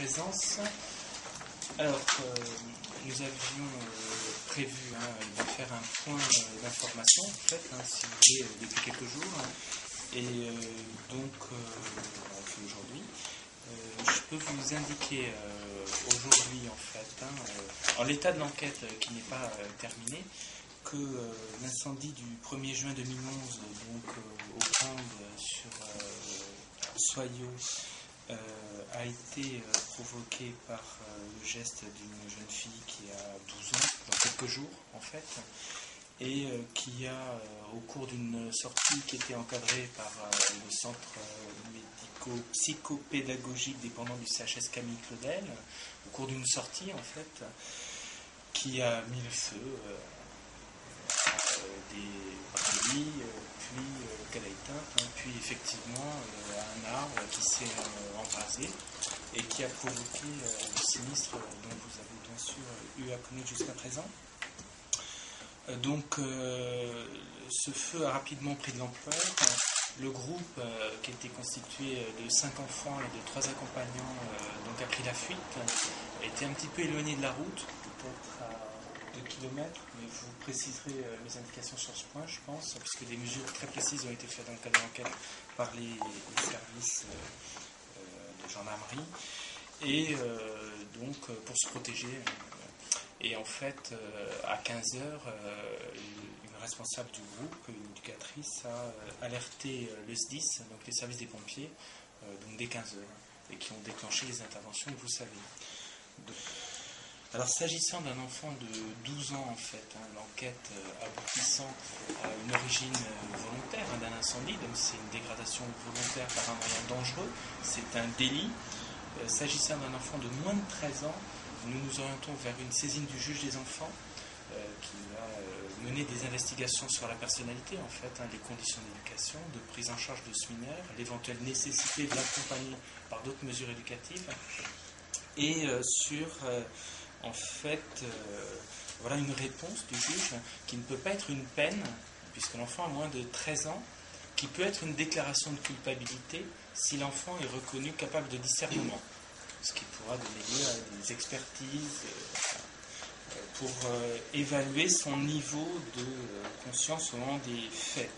présence. Alors, nous avions prévu de faire un point d'information, en fait, si vous voulez, depuis quelques jours. Et donc, on fait aujourd'hui. Je peux vous indiquer aujourd'hui, en fait, en l'état de l'enquête qui n'est pas terminée, que l'incendie du 1er juin 2011, donc au Prande sur Soyaux, a été provoqué par le geste d'une jeune fille qui a 12 ans, dans quelques jours en fait, et qui a, au cours d'une sortie qui était encadrée par le centre médico-psychopédagogique dépendant du CHS Camille Claudel, au cours d'une sortie en fait, qui a mis le feu des brebis, puis qu'elle a éteint, puis effectivement un arbre qui s'est embrasé et qui a provoqué le sinistre dont vous avez bien sûr eu à connaître jusqu'à présent. Donc ce feu a rapidement pris de l'ampleur. Le groupe qui était constitué de 5 enfants et de 3 accompagnants donc a pris la fuite, était un petit peu éloigné de la route, peut-être à 2 km, mais vous préciserez mes indications sur ce point, je pense, puisque des mesures très précises ont été faites dans le cadre de l'enquête par les services de gendarmerie, et donc pour se protéger. Et en fait, à 15h, une responsable du groupe, une éducatrice, a alerté le SDIS, donc les services des pompiers, donc dès 15h, et qui ont déclenché les interventions que vous savez. Alors, s'agissant d'un enfant de 12 ans, en fait, l'enquête aboutissant à une origine volontaire d'un incendie, donc c'est une dégradation volontaire par un moyen dangereux, c'est un délit. S'agissant d'un enfant de moins de 13 ans, nous nous orientons vers une saisine du juge des enfants qui va mener des investigations sur la personnalité, en fait, les conditions d'éducation, de prise en charge de ce mineur, l'éventuelle nécessité de l'accompagner par d'autres mesures éducatives, et sur, en fait, voilà une réponse du juge qui ne peut pas être une peine, puisque l'enfant a moins de 13 ans, qui peut être une déclaration de culpabilité si l'enfant est reconnu capable de discernement, ce qui pourra donner lieu à des expertises pour évaluer son niveau de conscience au moment des faits.